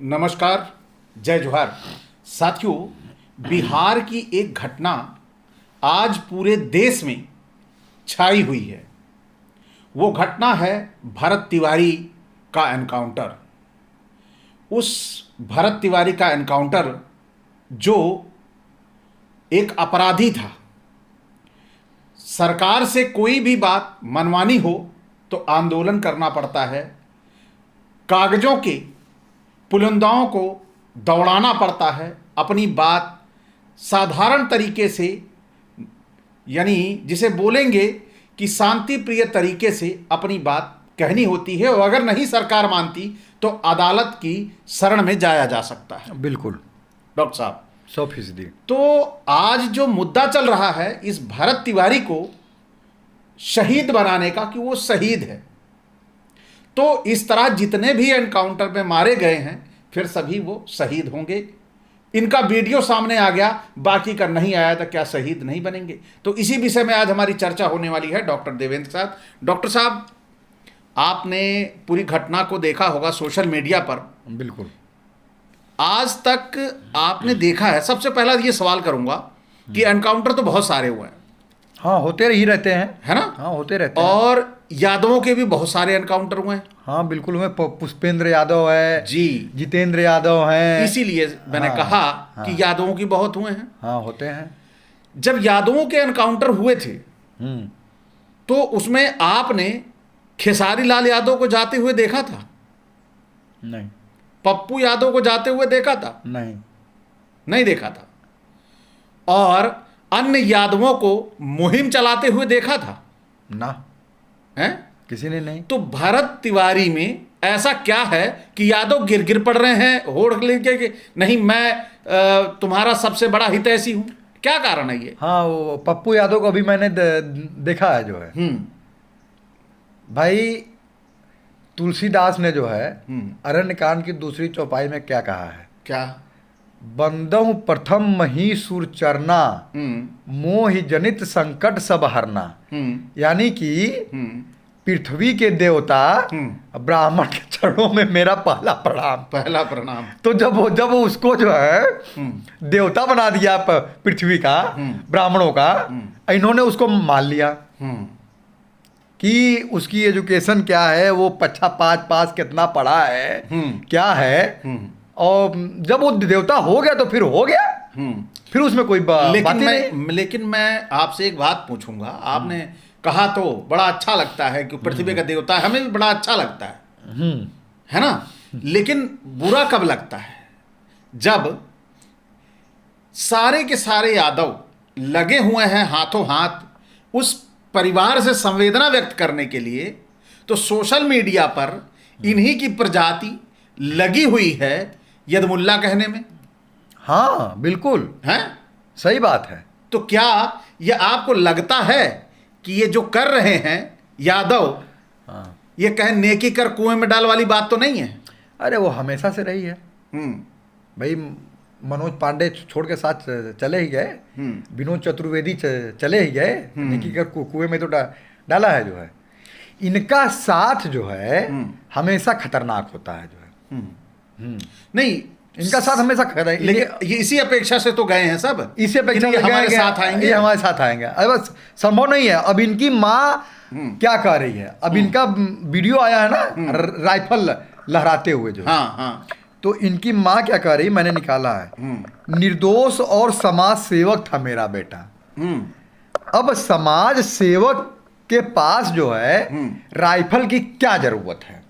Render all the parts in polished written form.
नमस्कार, जय जोहार। साथियों, बिहार की एक घटना आज पूरे देश में छाई हुई है। वो घटना है भरत तिवारी का एनकाउंटर। उस भरत तिवारी का एनकाउंटर जो एक अपराधी था। सरकार से कोई भी बात मनवानी हो तो आंदोलन करना पड़ता है, कागजों के पुलिंदाओं को दौड़ाना पड़ता है, अपनी बात साधारण तरीके से, यानी जिसे बोलेंगे कि शांति प्रिय तरीके से अपनी बात कहनी होती है, और अगर नहीं सरकार मानती तो अदालत की शरण में जाया जा सकता है। बिल्कुल डॉक्टर साहब, 100%। तो आज जो मुद्दा चल रहा है इस भरत तिवारी को शहीद बनाने का, कि वो शहीद है, तो इस तरह जितने भी एनकाउंटर में मारे गए हैं फिर सभी वो शहीद होंगे। इनका वीडियो सामने आ गया, बाकी का नहीं आया तो क्या शहीद नहीं बनेंगे? तो इसी विषय में आज हमारी चर्चा होने वाली है डॉक्टर देवेंद्र के साथ। डॉक्टर साहब, आपने पूरी घटना को देखा होगा सोशल मीडिया पर। बिल्कुल। आज तक आपने देखा है, सबसे पहला ये सवाल करूंगा कि एनकाउंटर तो बहुत सारे हुए हैं, हाँ, होते ही रहते हैं, है ना? हाँ, होते रहते हैं। और यादवों के भी बहुत सारे एनकाउंटर हुए हैं। हाँ, बिल्कुल हुए। पुष्पेंद्र यादव है जी, जितेंद्र यादव हैं। इसीलिए मैंने हाँ, कहा हाँ, कि यादवों की बहुत हुए हैं। हाँ, होते हैं। जब यादवों के एनकाउंटर हुए थे हम्म। तो उसमें आपने खेसारी लाल यादव को जाते हुए देखा था? नहीं, पप्पू यादव को जाते हुए देखा था? नहीं, नहीं देखा था। और अन्य यादवों को मुहिम चलाते हुए देखा था? ना, हैं? किसी ने नहीं। तो भरत तिवारी में ऐसा क्या है कि यादव गिर गिर पड़ रहे हैं होड़ लेके कि नहीं, मैं तुम्हारा सबसे बड़ा हितैषी हूं? क्या कारण है ये? हाँ, वो पप्पू यादव को अभी मैंने देखा है जो है। भाई, तुलसीदास ने जो है अरण्यकांड की दूसरी चौपाई में क्या कहा है? क्या? बंदहु प्रथम मही सुर चरना, मोहि जनित संकट सब हरना। यानी कि पृथ्वी के देवता ब्राह्मण के चरणों में मेरा पहला प्रणाम। पहला प्रणाम। तो जब उसको जो है देवता बना दिया पृथ्वी का, ब्राह्मणों का, इन्होंने उसको मान लिया कि उसकी एजुकेशन क्या है, वो पच्छा पास कितना पढ़ा है, क्या है। और जब वो देवता हो गया तो फिर हो गया, फिर उसमें कोई बात नहीं। लेकिन मैं आपसे एक बात पूछूंगा। आपने कहा तो बड़ा अच्छा लगता है कि पृथ्वी का देवता है, हमें भी बड़ा अच्छा लगता है ना? लेकिन बुरा कब लगता है? जब सारे के सारे यादव लगे हुए हैं हाथों हाथ उस परिवार से संवेदना व्यक्त करने के लिए, तो सोशल मीडिया पर इन्हीं की प्रजाति लगी हुई है यदमुल्ला कहने में। हाँ, बिल्कुल है, सही बात है। तो क्या ये आपको लगता है कि ये जो कर रहे हैं यादव, हाँ, ये कहें नेकी कर कुएं में डाल वाली बात तो नहीं है? अरे वो हमेशा से रही है भाई। मनोज पांडे छोड़ के साथ चले ही गए, विनोद चतुर्वेदी चले ही गए, नेकी कर कुएं में तो डाला है जो है। इनका साथ जो है हमेशा खतरनाक होता है जो है। नहीं, इनका साथ हमेशा खतरा है। लेकिन ये इसी अपेक्षा से तो गए हैं सब, इसी अपेक्षा से हमारे साथ आएंगे, ये हमारे साथ आएंगे। अरे बस संभव नहीं है। अब इनकी माँ क्या कह रही है? अब इनका वीडियो आया है ना, राइफल लहराते हुए जो। हाँ, हाँ। तो इनकी माँ क्या कह रही, मैंने निकाला है, निर्दोष और समाज सेवक था मेरा बेटा। अब समाज सेवक के पास जो है राइफल की क्या जरूरत है,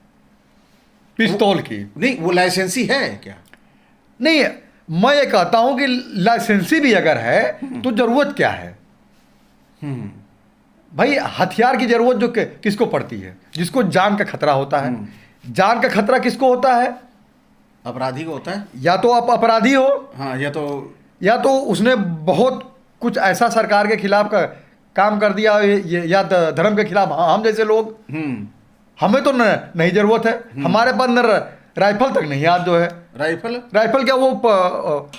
पिस्तौल की? नहीं, वो लाइसेंसी है क्या? नहीं, मैं ये कहता हूं कि लाइसेंसी भी अगर है तो जरूरत क्या है भाई? हथियार की जरूरत जो किसको पड़ती है? जिसको जान का खतरा होता है। जान का खतरा किसको होता है? अपराधी को होता है। या तो आप अपराधी हो, हाँ, या तो उसने बहुत कुछ ऐसा सरकार के खिलाफ का काम कर दिया, या धर्म के खिलाफ। हम जैसे लोग, हमें तो नहीं जरूरत है। हमारे पास राइफल तक नहीं याद जो है। राइफल क्या वो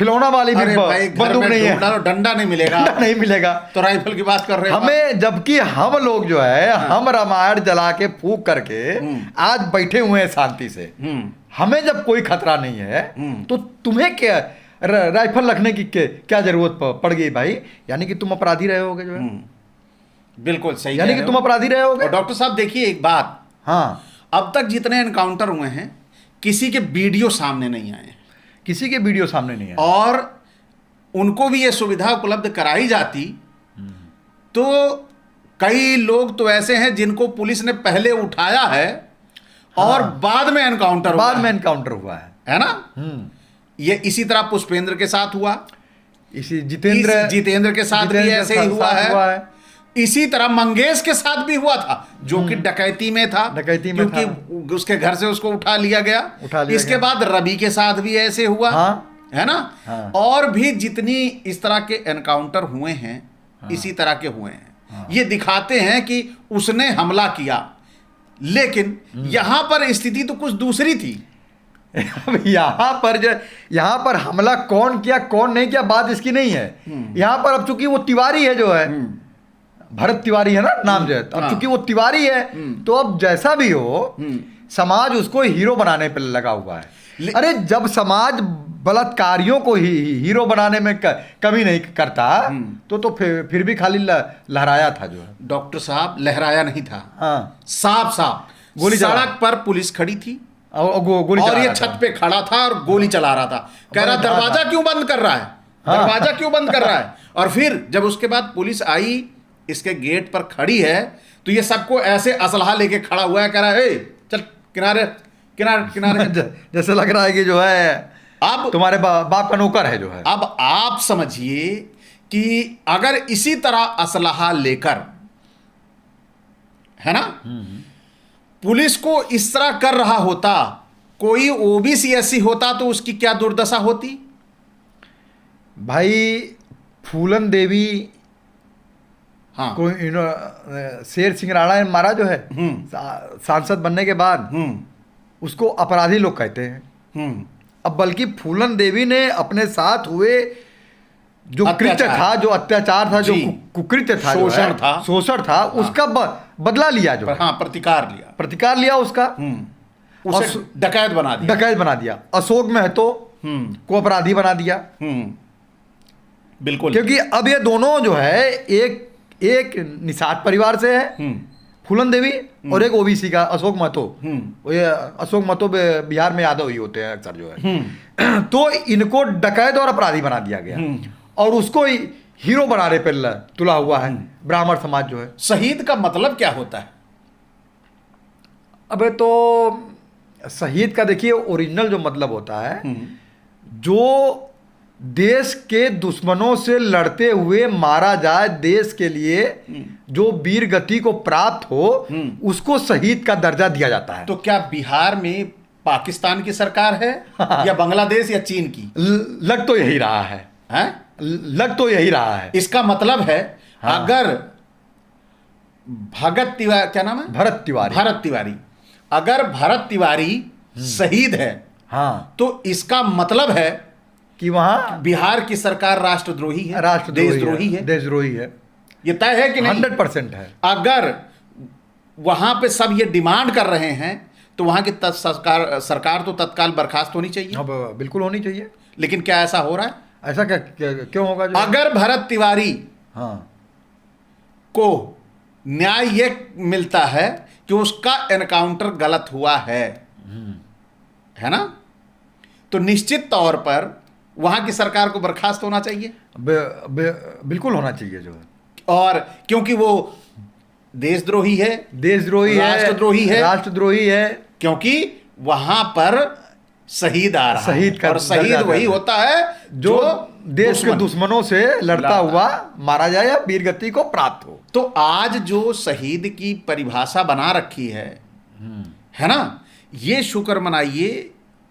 खिलौना वाली भी अरे भाई, घर बंदूक में नहीं है, ढूंढा तो डंडा नहीं मिलेगा, नहीं मिलेगा। तो राइफल की बात कर रहे हो आप? हमें, जबकि हम लोग जो है हम रामायण जला के फूंक करके आज बैठे हुए हैं शांति से, हमें जब कोई खतरा नहीं है तो तुम्हें क्या राइफल रखने की क्या जरूरत पड़ गई भाई? यानी कि तुम अपराधी रहे होगे जो है। बिल्कुल सही, यानी कि तुम अपराधी रहे होगे। और डॉक्टर साहब देखिए एक बात, हाँ, अब तक जितने एनकाउंटर हुए हैं किसी के वीडियो सामने नहीं आए, किसी के वीडियो सामने नहीं है, और उनको भी ये सुविधा उपलब्ध कराई जाती तो कई लोग तो ऐसे हैं जिनको पुलिस ने पहले उठाया है और बाद में एनकाउंटर हुआ, बाद में एनकाउंटर हुआ है ना? ये इसी तरह पुष्पेंद्र के साथ हुआ, इसी जितेंद्र के साथ भी ऐसे ही हुआ है। इसी तरह मंगेश के साथ भी हुआ था, जो कि डकैती में था, क्योंकि उसके घर से उसको उठा लिया गया। इसके बाद रवि के साथ भी ऐसे हुआ, है ना? और भी जितनी इस तरह के एनकाउंटर हुए हैं इसी तरह के हुए हैं। ये दिखाते हैं कि उसने हमला किया, लेकिन यहां पर स्थिति तो कुछ दूसरी थी। अब यहाँ पर हमला कौन किया कौन नहीं किया बात इसकी नहीं है। यहाँ पर अब चूंकि वो तिवारी है जो है, भरत तिवारी है ना नाम जो है, अब चूंकि वो तिवारी है तो अब जैसा भी हो समाज उसको हीरो बनाने पर लगा हुआ है। अरे जब समाज बलात्कारियों को हीरो बनाने में कमी नहीं करता तो फिर भी खाली लहराया था जो है। डॉक्टर साहब लहराया नहीं था, हाँ, साफ गोली, सड़क पर पुलिस खड़ी थी गोली और ये छत पे खड़ा था और गोली चला रहा था, कह रहा दरवाजा क्यों बंद कर रहा है, दरवाजा क्यों बंद कर रहा है। और फिर जब उसके बाद पुलिस आई, इसके गेट पर खड़ी है, तो ये सबको ऐसे असलहा लेके खड़ा हुआ है, कह रहा है चल किनारे किनारे किनारे जैसे लग रहा है कि जो है अब तुम्हारे बाप का नौकर है जो है। अब आप समझिए कि अगर इसी तरह असलहा लेकर, है ना, पुलिस को इस तरह कर रहा होता, कोई ओबीसी एससी होता तो उसकी क्या दुर्दशा होती भाई। फूलन देवी हाँ, को शेर सिंह राणा ने मारा जो है सांसद बनने के बाद, उसको अपराधी लोग कहते हैं। अब बल्कि फूलन देवी ने अपने साथ हुए जो कृत्य था, जो अत्याचार था, जो कुकृत्य था, शोषण था, उसका बदला लिया जो हाँ, प्रतिकार लिया उसका, उसे डकैत बना दिया। अशोक महतो को अपराधी बना दिया। बिल्कुल, क्योंकि अब ये दोनों जो है एक निषाद परिवार से है फूलन देवी, और एक ओबीसी का अशोक महतो। ये अशोक महतो बिहार में यादव ही होते हैं अक्सर जो है। तो इनको डकैत और अपराधी बना दिया गया और उसको हीरो बनाने पर तुला हुआ है ब्राह्मण समाज जो है। शहीद का मतलब क्या होता है? अबे तो शहीद का देखिए ओरिजिनल जो मतलब होता है, जो देश के दुश्मनों से लड़ते हुए मारा जाए, देश के लिए जो वीर गति को प्राप्त हो, उसको शहीद का दर्जा दिया जाता है। तो क्या बिहार में पाकिस्तान की सरकार है या बांग्लादेश या चीन की? लग तो यही रहा है, लग तो यही रहा है। इसका मतलब है अगर भगत तिवारी, क्या नाम है, भरत तिवारी, अगर भरत तिवारी शहीद है, हाँ, तो इसका मतलब है कि वहां बिहार की सरकार राष्ट्रद्रोही है, देशद्रोही है। ये तय है कि नहीं? 100% है। अगर वहां पे सब ये डिमांड कर रहे हैं तो वहां की सरकार तो तत्काल बर्खास्त होनी चाहिए। अब बिल्कुल होनी चाहिए, लेकिन क्या ऐसा हो रहा है? ऐसा क्यों होगा? अगर भरत तिवारी को न्याय ये मिलता है कि उसका एनकाउंटर गलत हुआ है ना, तो निश्चित तौर पर वहां की सरकार को बर्खास्त होना चाहिए। बिल्कुल होना चाहिए जो है। और क्योंकि वो देशद्रोही है, राष्ट्रद्रोही है, क्योंकि वहां पर शहीद आ रहा है, और शहीद वही होता है जो देश के दुश्मनों से लड़ता हुआ मारा जाए या वीर गति को प्राप्त हो। तो आज जो शहीद की परिभाषा बना रखी है ना, ये शुक्र मनाइए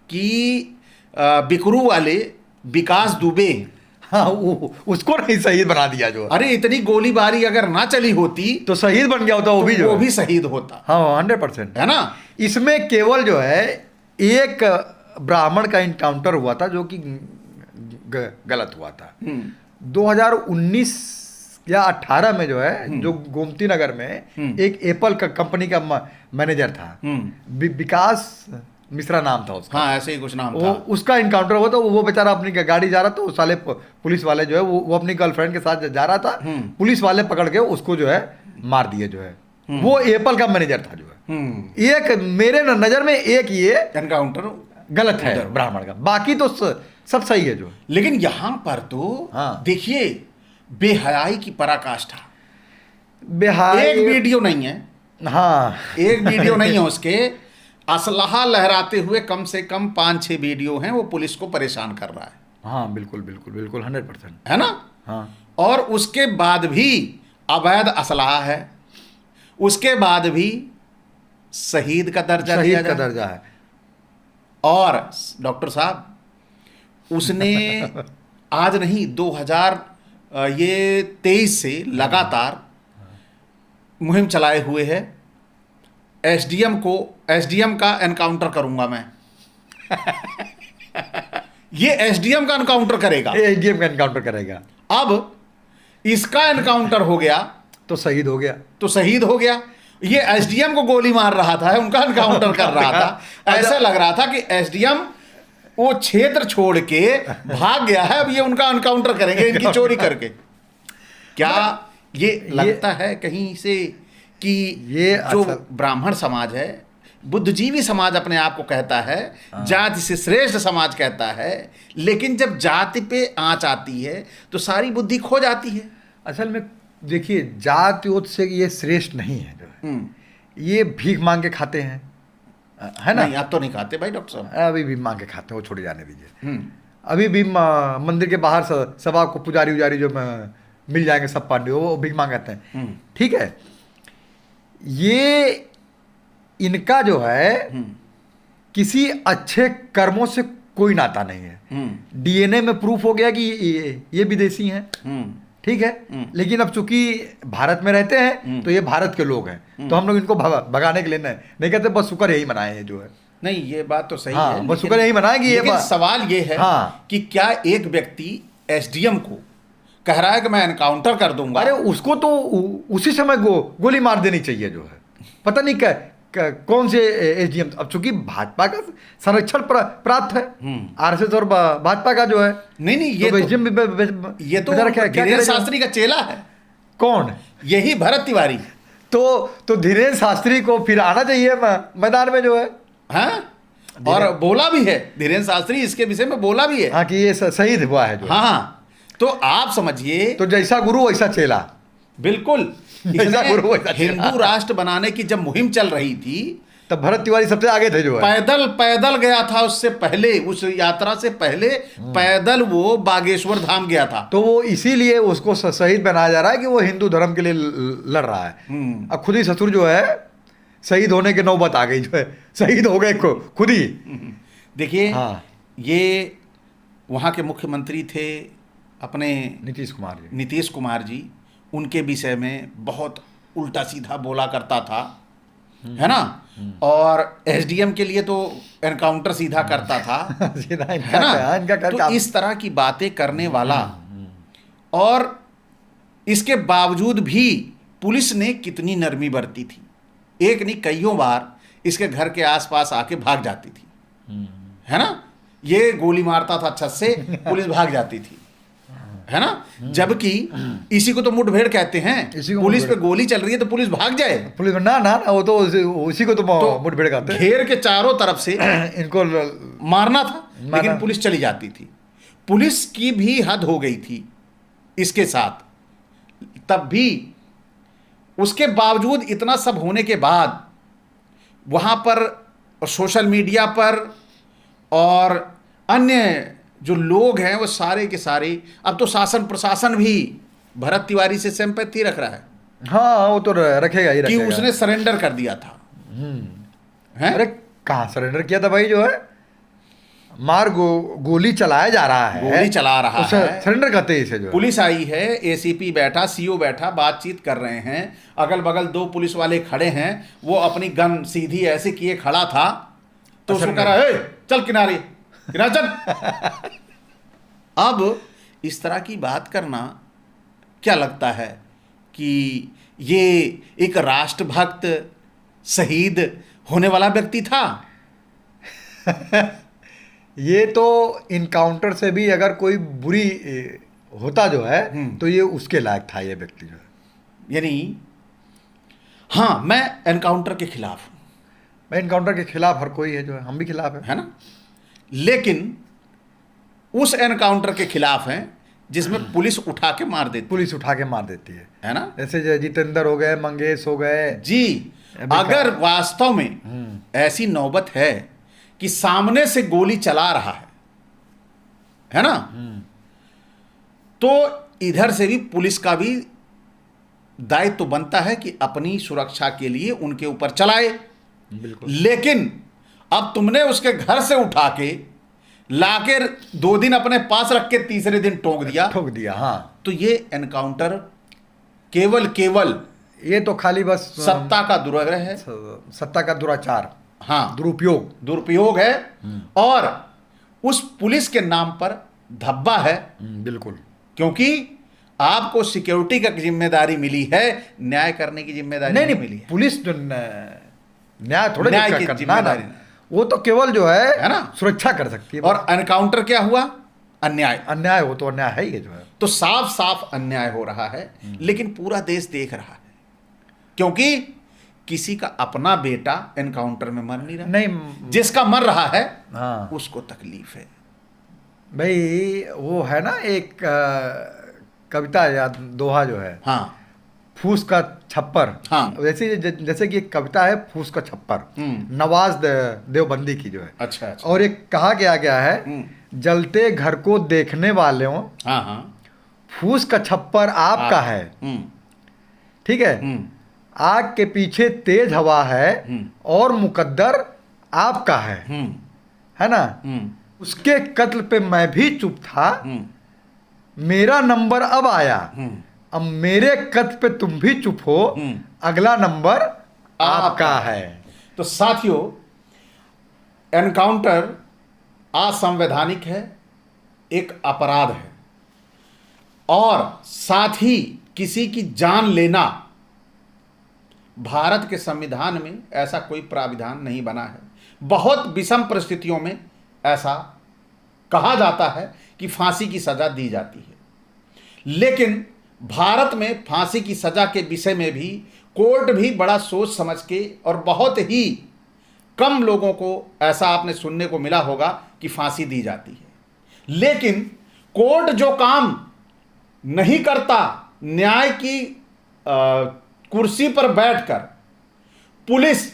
कि बिकरू वाले विकास दुबे, हाँ, उसको नहीं शहीद बना दिया जो। अरे इतनी गोलीबारी अगर ना चली होती तो शहीद बन गया होता, वो भी शहीद होता। हाँ, 100% है ना। इसमें केवल जो है एक ब्राह्मण का इनकाउंटर हुआ था, जो कि गलत हुआ था। 2019 या 18 में जो है, जो गोमती नगर में एक एप्पल का कंपनी का मैनेजर था, विकास मिश्रा नाम था उसका। हाँ, ऐसे ही कुछ नाम वो था। उसका इनकाउंटर हुआ, तो वो बेचारा अपनी गाड़ी जा रहा था, साले पुलिस वाले जो है वो अपनी गर्लफ्रेंड के साथ जा रहा था, पुलिस वाले पकड़ के उसको जो है मार दिए जो है। वो एप्पल का मैनेजर था जो है। एक मेरे नजर में एक ये एनकाउंटर गलत है ब्राह्मण का, बाकी तो सब सही है जो। लेकिन यहां पर तो हाँ। देखिए बेहयाई की पराकाष्ठा। बिहार एक वीडियो नहीं है, हाँ एक वीडियो नहीं है उसके, असलहा लहराते हुए कम से कम 5-6 वीडियो हैं, वो पुलिस को परेशान कर रहा है। हाँ बिल्कुल बिल्कुल बिल्कुल 100%, है ना। हाँ। और उसके बाद भी अवैध असलहा है, उसके बाद भी शहीद का दर्जा दिया शहीद का जाए। दर्जा है। और डॉक्टर साहब उसने आज नहीं 2023 से लगातार मुहिम चलाए हुए है। एसडीएम का एनकाउंटर करूंगा मैं। ये एसडीएम का एनकाउंटर करेगा, एसडीएम का एनकाउंटर करेगा। अब इसका एनकाउंटर हो गया तो शहीद हो गया, तो शहीद हो गया। ये एसडीएम को गोली मार रहा था, उनका एनकाउंटर कर रहा था। ऐसा लग रहा था कि एसडीएम वो क्षेत्र छोड़ के भाग गया है, अब ये उनका एनकाउंटर करेंगे इनकी चोरी करके। क्या ये लगता है कहीं से कि ये जो ब्राह्मण समाज है, बुद्धिजीवी समाज अपने आप को कहता है, जाति से श्रेष्ठ समाज कहता है, लेकिन जब जाति पे आंच आती है तो सारी बुद्धि खो जाती है। असल में देखिए, जाति से ये श्रेष्ठ नहीं है जो है। ये भीख मांग के खाते हैं, है ना। नहीं, अब तो नहीं खाते भाई डॉक्टर साहब, अभी भी मांग के खाते हैं, वो छोड़े जाने दीजिए। अभी भी मंदिर के बाहर सब आपको पुजारी उजारी जो मिल जाएंगे, सब पांडे वो भीख मांगते हैं, ठीक है। ये इनका जो है किसी अच्छे कर्मों से कोई नाता नहीं है। डीएनए में प्रूफ हो गया कि ये विदेशी हैं, ठीक है। लेकिन अब चूंकि भारत में रहते हैं तो ये भारत के लोग हैं, तो हम लोग इनको भगाने के लिए नहीं कहते, बस शुक्र यही मनाए हैं जो है। नहीं, ये बात तो सही हाँ, है, बस शुक्र यही मनाए कि ये सवाल ये है हाँ। कि क्या एक व्यक्ति एसडीएम को कह रहा है कि मैं एनकाउंटर कर दूंगा। अरे उसको तो उसी समय गोली मार देनी चाहिए जो है। पता नहीं कौन से एसडीएम, अब चूंकि भाजपा का संरक्षण प्राप्त है, आरएसएस और भाजपा का जो है। नहीं, ये तो धीरेन्द्र शास्त्री का चेला है। कौन? यही भरत तिवारी। तो धीरेन्द्र शास्त्री को फिर आना चाहिए मैदान में जो है। हाँ, और बोला भी है धीरेन्द्र शास्त्री, इसके विषय में बोला भी है, हाँ, कि ये शहीद हुआ है जो। हाँ, तो आप समझिए, तो जैसा गुरु वैसा चेला। बिल्कुल। हिंदू राष्ट्र बनाने की जब मुहिम चल रही थी तब भरत तिवारी सबसे आगे थे जो है। पैदल गया था, उससे पहले, उस यात्रा से पहले पैदल वो बागेश्वर धाम गया था। तो वो इसीलिए उसको शहीद बनाया जा रहा है कि वो हिंदू धर्म के लिए लड़ रहा है। अब खुद ही ससुर जो है शहीद होने की नौबत आ गई जो है, शहीद हो गए खुद ही। देखिए, हाँ। ये वहाँ के मुख्यमंत्री थे अपने नीतीश कुमार जी, उनके विषय में बहुत उल्टा सीधा बोला करता था, है ना। और एसडीएम के लिए तो एनकाउंटर सीधा करता था, है ना। तो इस तरह की बातें करने वाला, और इसके बावजूद भी पुलिस ने कितनी नरमी बरती थी। एक नहीं, कईयों बार इसके घर के आसपास आके भाग जाती थी, है ना। ये गोली मारता था छत से, पुलिस भाग जाती थी, है ना। जबकि इसी को तो मुठभेड़ कहते हैं। पुलिस पे गोली चल रही है तो पुलिस भाग जाए, पुलिस ना ना ना, वो तो उसी को तो मुठभेड़ कहते हैं। घेर के चारों तरफ से इनको मारना था, लेकिन पुलिस चली जाती थी। पुलिस की भी हद हो गई थी इसके साथ। तब भी उसके बावजूद, इतना सब होने के बाद, वहां पर सोशल मीडिया पर और अन्य जो लोग हैं वो सारे के सारे, अब तो शासन प्रशासन भी भरत तिवारी से सिंपैथी रख रहा है। हाँ, वो तो रखेगा ही, रखेगा। कि उसने सरेंडर कर दिया था। हैं? अरे कहाँ सरेंडर किया था भाई जो है, गोली चलाया जा रहा है, गोली चला रहा है, सरेंडर करते हैं इसे जो। पुलिस आई है, एसीपी बैठा, सीओ बैठा, बातचीत कर रहे हैं, अगल बगल 2 पुलिस वाले खड़े हैं, वो अपनी गन सीधी ऐसे किए खड़ा था, तो उसको कह रहा है चल किनारे चल। अब इस तरह की बात करना क्या लगता है कि ये एक राष्ट्रभक्त शहीद होने वाला व्यक्ति था? ये तो इनकाउंटर से भी अगर कोई बुरी होता जो है तो ये उसके लायक था ये व्यक्ति जो है। यानी हाँ, मैं एनकाउंटर के खिलाफ हूँ। मैं इनकाउंटर के खिलाफ, हर कोई है जो है, हम भी खिलाफ है ना? लेकिन उस एनकाउंटर के खिलाफ हैं जिसमें पुलिस उठा के मार देती पुलिस उठा के मार देती है ना? जैसे जितेंद्र हो गए, मंगेश हो गए जी। अगर वास्तव में ऐसी नौबत है कि सामने से गोली चला रहा है ना, तो इधर से भी पुलिस का भी दायित्व तो बनता है कि अपनी सुरक्षा के लिए उनके ऊपर चलाए। बिल्कुल। लेकिन अब तुमने उसके घर से उठा के लाकर 2 दिन अपने पास रख के तीसरे दिन ठोक दिया। हाँ, तो ये एनकाउंटर केवल ये तो खाली बस सत्ता का दुराग्रह है, सत्ता का दुराचार, हाँ, दुरुपयोग है। और उस पुलिस के नाम पर धब्बा है। बिल्कुल। क्योंकि आपको सिक्योरिटी का जिम्मेदारी मिली है, न्याय करने की जिम्मेदारी नहीं मिली है। पुलिस जो न्याय थोड़े न्याय की जिम्मेदारी, वो तो केवल जो है ना, सुरक्षा कर सकती है। और एनकाउंटर क्या हुआ? अन्याय। वो तो अन्याय है ही जो है। तो साफ साफ अन्याय हो रहा है, लेकिन पूरा देश देख रहा है, क्योंकि किसी का अपना बेटा एनकाउंटर में मर नहीं रहा, नहीं, जिसका मर रहा है हाँ, उसको तकलीफ है। भाई वो है ना एक कविता या दोहा जो है, हाँ, फूस का छप्पर। हाँ, जैसे कि एक कविता है फूस का छप्पर, नवाज देवबंदी की जो है। अच्छा। और एक कहा गया है, जलते घर को देखने वालों, हाँ हाँ, फूस का छप्पर आपका है। ठीक है, आग के पीछे तेज हवा है और मुकद्दर आपका है ना? उसके कत्ल पे मैं भी चुप था, मेरा नंबर अब आया, अब मेरे कत्ल पे तुम भी चुप हो, अगला नंबर आपका है। तो साथियों, एनकाउंटर असंवैधानिक है, एक अपराध है, और साथ ही किसी की जान लेना भारत के संविधान में ऐसा कोई प्राविधान नहीं बना है। बहुत विषम परिस्थितियों में ऐसा कहा जाता है कि फांसी की सजा दी जाती है, लेकिन भारत में फांसी की सजा के विषय में भी कोर्ट भी बड़ा सोच समझ के, और बहुत ही कम लोगों को ऐसा आपने सुनने को मिला होगा कि फांसी दी जाती है। लेकिन कोर्ट जो काम नहीं करता, न्याय की कुर्सी पर बैठकर पुलिस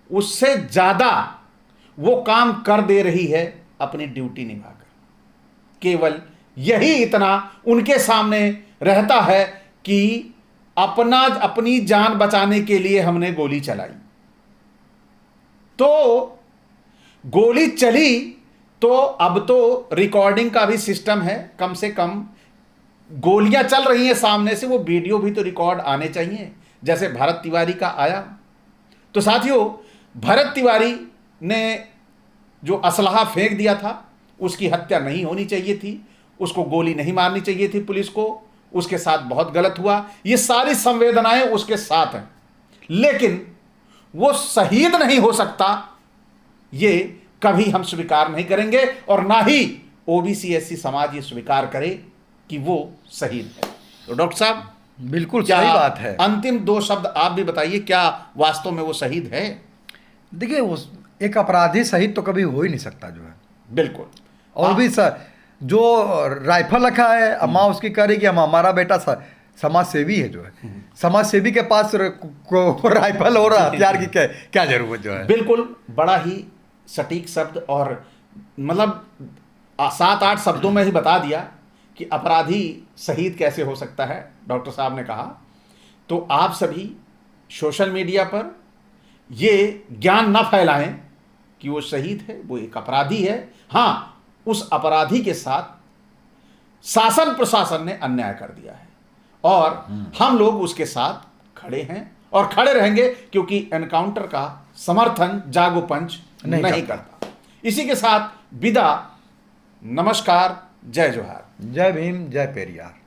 उससे ज्यादा वो काम कर दे रही है अपनी ड्यूटी निभाकर। केवल यही इतना उनके सामने रहता है कि अपनी जान बचाने के लिए हमने गोली चलाई। तो गोली चली तो अब तो रिकॉर्डिंग का भी सिस्टम है, कम से कम गोलियां चल रही हैं सामने से, वो वीडियो भी तो रिकॉर्ड आने चाहिए, जैसे भरत तिवारी का आया। तो साथियों, भरत तिवारी ने जो असलहा फेंक दिया था, उसकी हत्या नहीं होनी चाहिए थी, उसको गोली नहीं मारनी चाहिए थी पुलिस को, उसके साथ बहुत गलत हुआ। ये सारी संवेदनाएं उसके साथ हैं, लेकिन वो शहीद नहीं हो सकता, ये कभी हम स्वीकार नहीं करेंगे, और ना ही ओबीसी एससी समाज ये स्वीकार करे कि वो शहीद है। तो डॉक्टर साहब, बिल्कुल सही बात है। अंतिम 2 शब्द आप भी बताइए, क्या वास्तव में वो शहीद है? देखिए, वो एक अपराधी शहीद तो कभी हो ही नहीं सकता जो है। बिल्कुल। और भी जो राइफल रखा है, अम्मा उसकी कह रही कि हम हमारा बेटा समाज सेवी है जो है, समाज सेवी के पास राइफल और हथियार की क्या जरूरत जो है। बिल्कुल, बड़ा ही सटीक शब्द, और मतलब 7-8 शब्दों में ही बता दिया कि अपराधी शहीद कैसे हो सकता है, डॉक्टर साहब ने कहा। तो आप सभी सोशल मीडिया पर ये ज्ञान न फैलाएं कि वो शहीद है, वो एक अपराधी है। हाँ, उस अपराधी के साथ शासन प्रशासन ने अन्याय कर दिया है, और हम लोग उसके साथ खड़े हैं और खड़े रहेंगे, क्योंकि एनकाउंटर का समर्थन जागो पंच नहीं करता। इसी के साथ विदा, नमस्कार। जय जोहार। जय भीम, जय पेरियार।